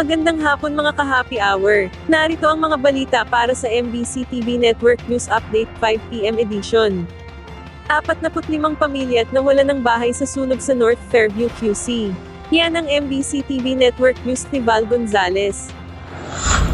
Magandang hapon mga ka-happy hour. Narito ang mga balita para sa MBC TV Network News Update 5 PM edition. 45 pamilya at nawala ng bahay sa sunog sa North Fairview, QC. Yan ang MBC TV Network News ni Val Gonzales.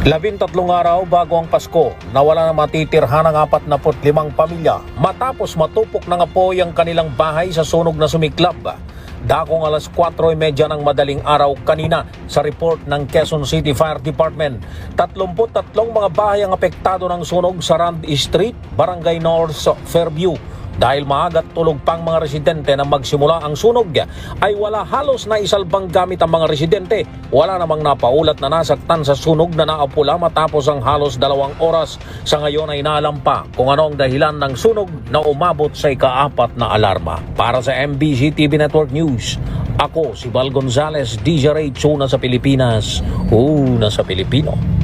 13 araw bago ang Pasko, nawala na matitirhan ng 45 pamilya matapos matupok ng apoy ang kanilang bahay sa sunog na sumiklab. Dakong alas 4:30 ng madaling araw kanina sa report ng Quezon City Fire Department. 33 mga bahay ang apektado ng sunog sa Rand Street, Barangay North Fairview. Dahil maaga at tulog pang mga residente na magsimula ang sunog, ay wala halos na isalbang gamit ang mga residente. Wala namang napaulat na nasaktan sa sunog na naapula matapos ang halos 2 oras. Sa ngayon ay inaalam pa kung ano ang dahilan ng sunog na umabot sa ika-4 na alarma. Para sa MBC TV Network News, ako si Val Gonzales, DJ Ray, una sa Pilipinas, una sa Pilipino.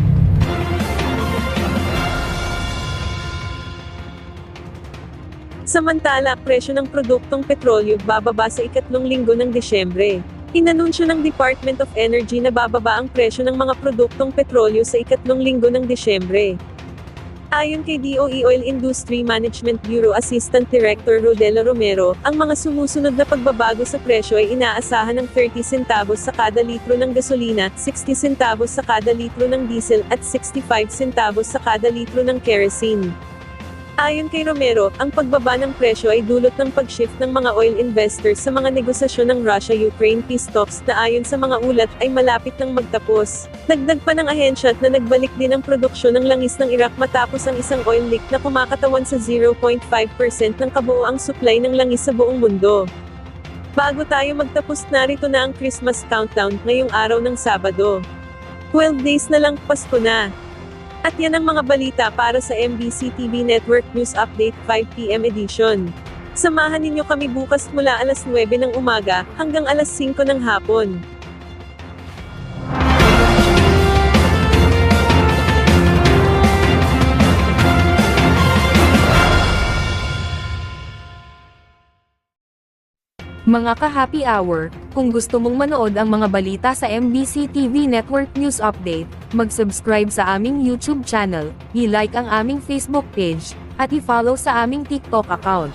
Samantala, presyo ng produktong petrolyo bababa sa ikatlong linggo ng Disyembre. Inanunsyo ng Department of Energy na bababa ang presyo ng mga produktong petrolyo sa ikatlong linggo ng Disyembre. Ayon kay DOE Oil Industry Management Bureau Assistant Director Rodela Romero, ang mga sumusunod na pagbabago sa presyo ay inaasahan ng 30 centavos sa kada litro ng gasolina, 60 centavos sa kada litro ng diesel, at 65 centavos sa kada litro ng kerosene. Ayon kay Romero, ang pagbaba ng presyo ay dulot ng pag-shift ng mga oil investors sa mga negosasyon ng Russia-Ukraine peace talks na ayon sa mga ulat ay malapit nang magtapos. Dagdag pa ng ahensya na nagbalik din ang produksyon ng langis ng Iraq matapos ang isang oil leak na kumakatawan sa 0.5% ng kabuoang supply ng langis sa buong mundo. Bago tayo magtapos, narito na ang Christmas countdown ngayong araw ng Sabado. 12 days na lang, Pasko na. At yan ang mga balita para sa MBC TV Network News Update 5 PM edition. Samahan ninyo kami bukas mula alas 9 ng umaga hanggang alas 5 ng hapon. Mga ka-happy hour, kung gusto mong manood ang mga balita sa MBC TV Network News Update, mag-subscribe sa aming YouTube channel, i-like ang aming Facebook page, at i-follow sa aming TikTok account.